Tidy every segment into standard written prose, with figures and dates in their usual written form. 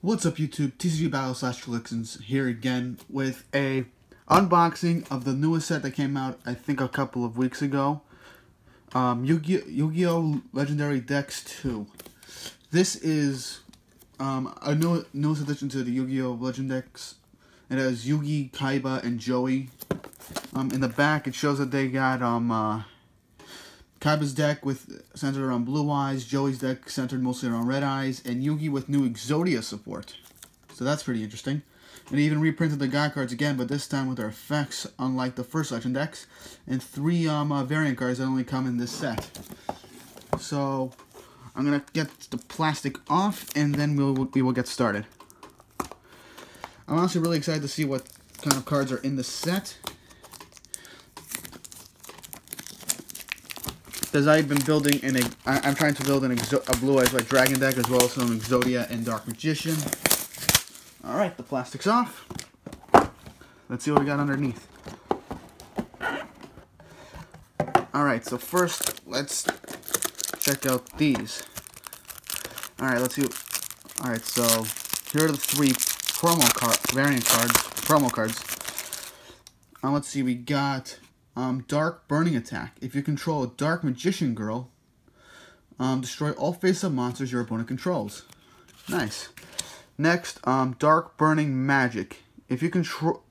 What's up YouTube, TCG Battle / Collections here again with a unboxing of the newest set that came out I think a couple of weeks ago. Yugioh Legendary Decks 2. This is a newest addition to the Yu-Gi-Oh! Legend decks. It has Yugi, Kaiba, and Joey. In the back it shows that they got Kaiba's deck centered around Blue Eyes, Joey's deck centered mostly around Red Eyes, and Yugi with new Exodia support. So that's pretty interesting. And they even reprinted the guide cards again, but this time with their effects, unlike the first Legend decks, and 3 variant cards that only come in this set. So I'm gonna get the plastic off, and then we will get started. I'm honestly really excited to see what kind of cards are in the set, because I've been building I'm trying to build a Blue Eyes White Dragon deck, as well as some Exodia and Dark Magician. Alright, the plastic's off. Let's see what we got underneath. Alright, so first, let's check out these. Alright, let's see. Alright, so here are the 3 promo cards. Let's see, we got Dark Burning Attack. If you control a Dark Magician Girl, destroy all face-up monsters your opponent controls. Nice. Next, Dark Burning Magic. If you control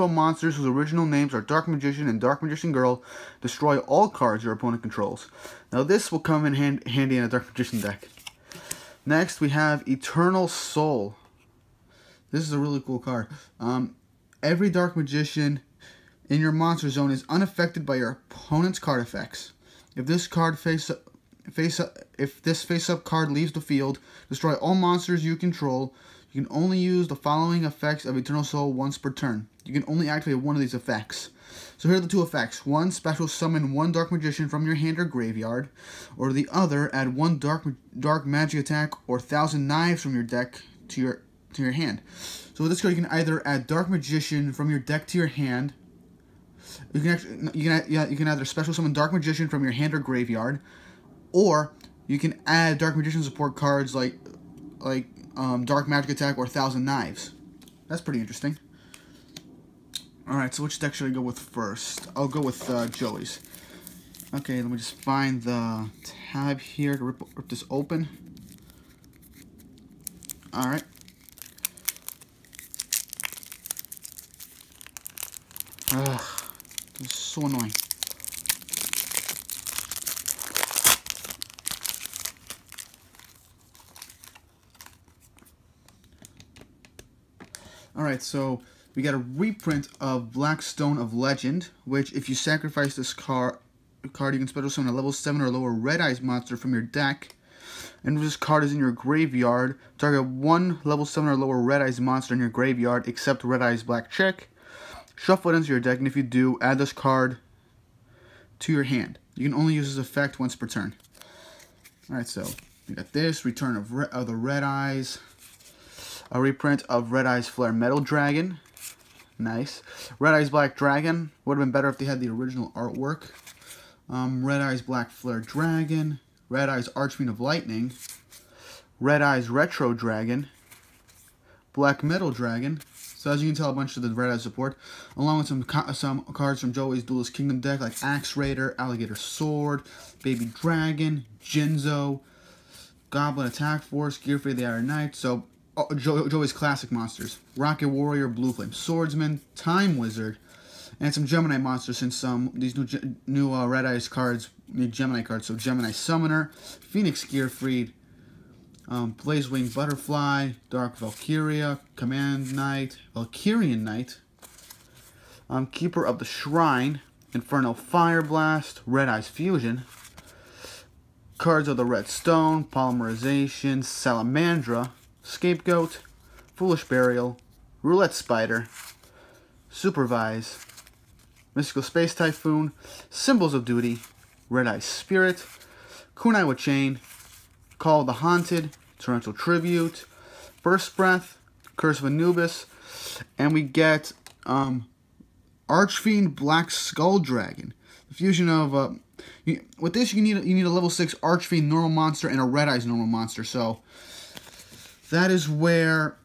monsters whose original names are Dark Magician and Dark Magician Girl, destroy all cards your opponent controls. Now this will come in handy in a Dark Magician deck. Next, we have Eternal Soul. This is a really cool card. Every Dark Magician in your monster zone is unaffected by your opponent's card effects. If this face-up card leaves the field, destroy all monsters you control. You can only use the following effects of Eternal Soul once per turn. You can only activate one of these effects. So here are the 2 effects. One, special summon 1 Dark Magician from your hand or graveyard. Or the other, add 1 Dark Magic Attack or 1,000 Knives from your deck to your hand. So with this card, you can either add Dark Magician from your deck to your hand. You can either special summon Dark Magician from your hand or graveyard, or you can add Dark Magician support cards like Dark Magic Attack or 1,000 Knives. That's pretty interesting. Alright, so which deck should I go with first? I'll go with Joey's. Okay, let me just find the tab here to rip this open. Alright. Ugh, this is so annoying. Alright, so we got a reprint of Blackstone of Legend, which if you sacrifice this card you can special summon a level 7 or lower Red Eyes monster from your deck. And if this card is in your graveyard, target 1 level 7 or lower Red Eyes monster in your graveyard except Red Eyes Black Chick. Shuffle it into your deck, and if you do, add this card to your hand. You can only use this effect once per turn. Alright, so we got this, Return of the Red Eyes. A reprint of Red Eyes Flare Metal Dragon. Nice. Red Eyes Black Dragon. Would have been better if they had the original artwork. Red Eyes Black Flare Dragon. Red Eyes Archfiend of Lightning. Red Eyes Retro Dragon. Black Metal Dragon. So as you can tell, a bunch of the Red Eyes support, along with some cards from Joey's Duelist Kingdom deck, like Axe Raider, Alligator Sword, Baby Dragon, Jinzo, Goblin Attack Force, Gearfrey the Iron Knight. So Joey's classic monsters: Rocket Warrior, Blue Flame Swordsman, Time Wizard, and some Gemini monsters. Since these new Red Eyes cards need Gemini cards, so Gemini Summoner, Phoenix Gearfried, Blazewing Butterfly, Dark Valkyria, Command Knight, Valkyrian Knight, Keeper of the Shrine, Inferno Fire Blast, Red Eyes Fusion, cards of the Red Stone, Polymerization, Salamandra, Scapegoat, Foolish Burial, Roulette Spider, Supervise, Mystical Space Typhoon, Symbols of Duty, Red Eyes Spirit, Kunai with Chain, Call of the Haunted, Torrential Tribute, Burst Breath, Curse of Anubis, and we get Archfiend Black Skull Dragon. The fusion of with this you need a level 6 Archfiend normal monster and a Red Eyes normal monster. So that is where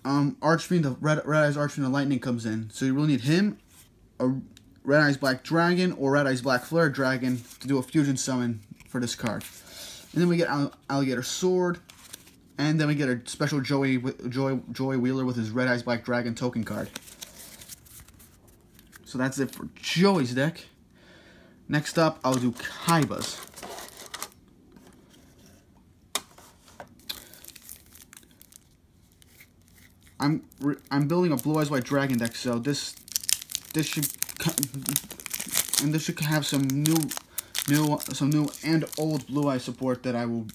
Archfiend, the Red Eyes Archfiend of Lightning comes in. So you really need him, a Red Eyes Black Dragon, or Red Eyes Black Flare Dragon to do a fusion summon for this card. And then we get Alligator Sword, and then we get a special Joy Wheeler with his Red Eyes Black Dragon token card. So that's it for Joey's deck. Next up, I'll do Kaiba's. I'm building a Blue Eyes White Dragon deck, so this should have some new and old Blue Eyes support that I will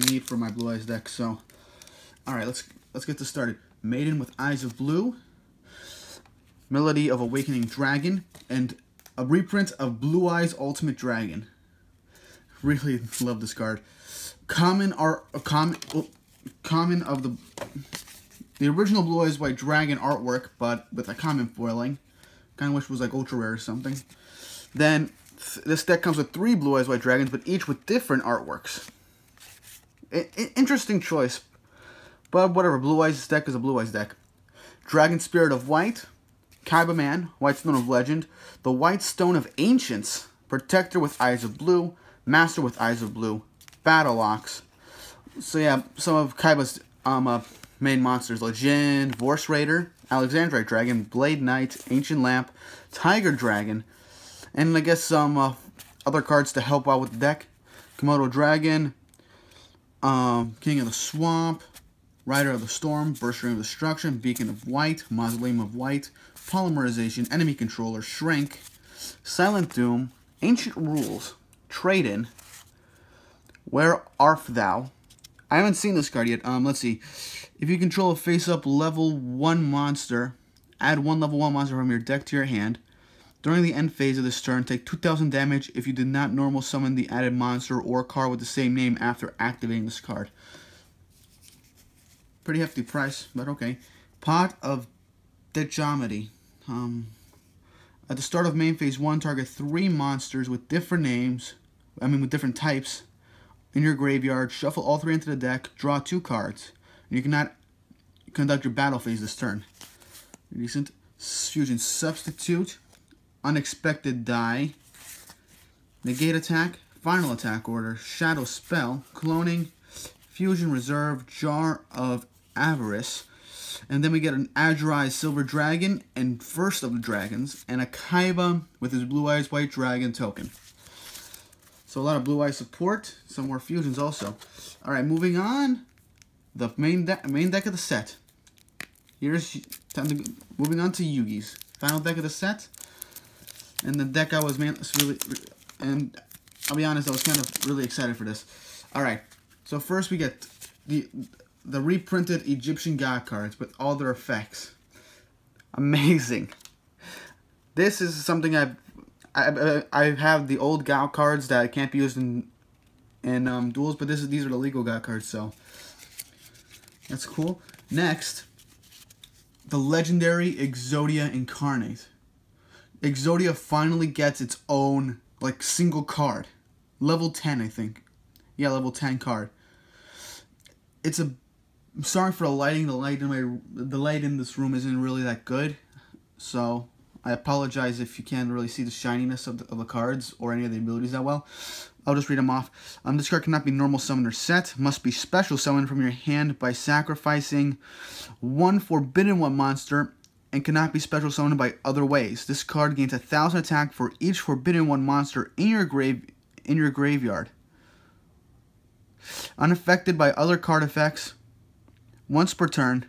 need for my Blue Eyes deck. So, all right, let's get this started. Maiden with Eyes of Blue, Melody of Awakening Dragon, and a reprint of Blue Eyes Ultimate Dragon. Really love this card. Common of the original Blue Eyes White Dragon artwork, but with a common foiling. Kind of wish it was like ultra rare or something. Then this deck comes with 3 Blue Eyes White Dragons, but each with different artworks. Interesting choice, but whatever. Blue Eyes deck is a Blue Eyes deck. Dragon Spirit of White, Kaiba Man, White Stone of Legend, the White Stone of Ancients, Protector with Eyes of Blue, Master with Eyes of Blue, Battle Ox. So yeah, some of Kaiba's main monsters: Legend, Vorse Raider, Alexandrite Dragon, Blade Knight, Ancient Lamp, Tiger Dragon, and I guess some other cards to help out with the deck: Komodo Dragon, King of the Swamp, Rider of the Storm, Burst Ring of Destruction, Beacon of White, Mausoleum of White, Polymerization, Enemy Controller, Shrink, Silent Doom, Ancient Rules, Trade-In, Where Art Thou? I haven't seen this card yet. Let's see. If you control a face-up level 1 monster, add 1 level 1 monster from your deck to your hand. During the end phase of this turn, take 2,000 damage if you did not normal summon the added monster or card with the same name after activating this card. Pretty hefty price, but okay. Pot of Dejamity. At the start of main phase 1, target 3 monsters with different names, with different types, in your graveyard. Shuffle all 3 into the deck, draw 2 cards. And you cannot conduct your battle phase this turn. Recent Fusion Substitute, Unexpected Die, Negate Attack, Final Attack Order, Shadow Spell, Cloning, Fusion Reserve, Jar of Avarice, and then we get an Azurai Silver Dragon and First of the Dragons, and a Kaiba with his Blue Eyes White Dragon token. So a lot of Blue Eyes support, some more fusions also. Alright, moving on. The main deck of the set. Here's moving on to Yugi's final deck of the set, and the deck I was and I'll be honest, I was kind of really excited for this. All right, so first we get the reprinted Egyptian God cards with all their effects. Amazing. This is something I have the old God cards that can't be used in duels, but these are the legal God cards, so. That's cool. Next, the legendary Exodia Incarnate. Exodia finally gets its own, like, single card. Level 10, I think. Yeah, level 10 card. I'm sorry for the lighting. The light in this room isn't really that good. So, I apologize if you can't really see the shininess of the cards or any of the abilities that well. I'll just read them off. This card cannot be normal summon or set. Must be special summon from your hand by sacrificing 1 Forbidden One monster, and cannot be special summoned by other ways. This card gains 1,000 attack for each Forbidden One monster in your graveyard. Unaffected by other card effects. Once per turn,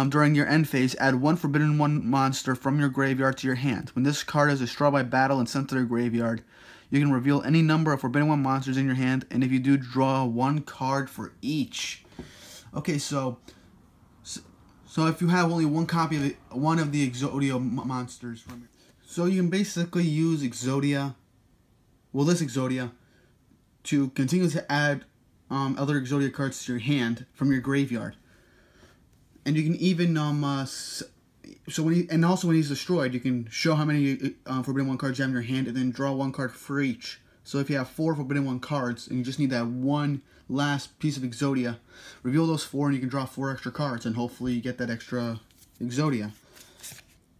during your end phase, add 1 Forbidden One monster from your graveyard to your hand. When this card is destroyed by battle and sent to their graveyard, you can reveal any number of Forbidden One monsters in your hand, and if you do, draw 1 card for each. Okay, so if you have only 1 copy of one of the Exodia monsters from it, so you can basically use Exodia, this Exodia, to continue to add other Exodia cards to your hand from your graveyard, and you can even when he's destroyed, you can show how many Forbidden One cards you have in your hand, and then draw 1 card for each. So if you have 4 Forbidden One cards and you just need that one last piece of Exodia, reveal those 4 and you can draw 4 extra cards and hopefully you get that extra Exodia.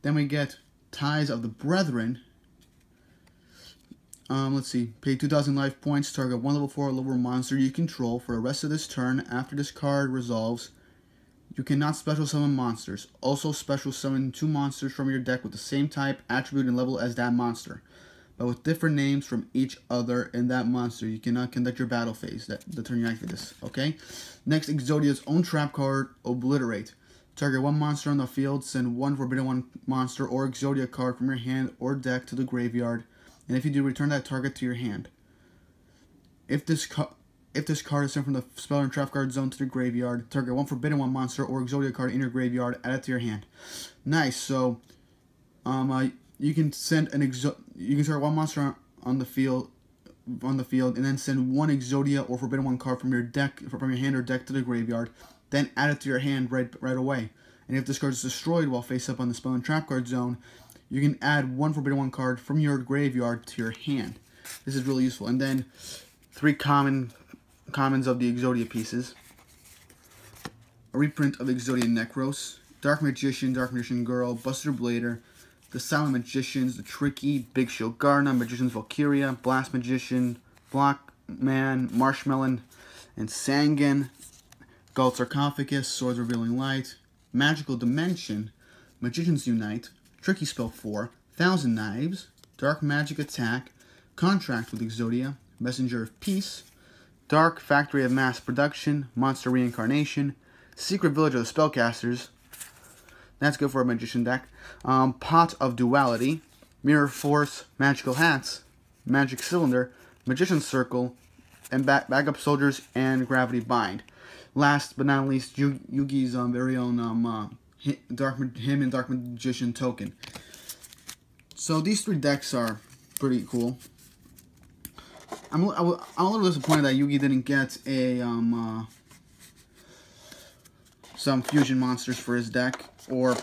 Then we get Ties of the Brethren. Let's see. Pay 2,000 life points. Target 1 level 4 or lower monster you control for the rest of this turn. After this card resolves, you cannot special summon monsters. Also special summon 2 monsters from your deck with the same type, attribute, and level as that monster, but with different names from each other in that monster. You cannot conduct your battle phase the turn you activate this. Okay. Next, Exodia's own trap card, Obliterate. Target 1 monster on the field. Send 1 Forbidden One monster or Exodia card from your hand or deck to the graveyard. And if you do, return that target to your hand. If this card is sent from the spell and trap card zone to the graveyard, target 1 Forbidden One monster or Exodia card in your graveyard, add it to your hand. Nice. So, you can send you can target 1 monster on the field, and then send 1 Exodia or Forbidden One card from your hand or deck to the graveyard. Then add it to your hand right away. And if this card is destroyed while face up on the spell and trap card zone, you can add 1 Forbidden One card from your graveyard to your hand. This is really useful. And then 3 commons of the Exodia pieces. A reprint of Exodia Necros, Dark Magician Girl, Buster Blader, the Silent Magicians, the Tricky, Big Shield Garna, Magician's Valkyria, Blast Magician, Block Man, Marshmallow, and Sangan, Gold Sarcophagus, Swords Revealing Light, Magical Dimension, Magicians Unite, Tricky Spell 4, Thousand Knives, Dark Magic Attack, Contract with Exodia, Messenger of Peace, Dark Factory of Mass Production, Monster Reincarnation, Secret Village of the Spellcasters. That's good for a Magician deck. Pot of Duality, Mirror Force, Magical Hats, Magic Cylinder, Magician's Circle, and Backup Soldiers, and Gravity Bind. Last but not least, Yugi's very own Dark Magician token. So these 3 decks are pretty cool. I'm a little disappointed that Yugi didn't get a some fusion monsters for his deck, or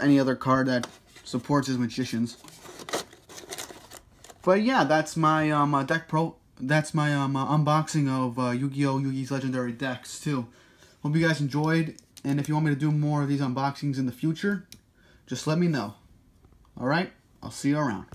any other card that supports his magicians. But yeah, that's my unboxing of Yu-Gi-Oh! Yugi's Legendary decks too. Hope you guys enjoyed, and if you want me to do more of these unboxings in the future, just let me know. Alright, I'll see you around.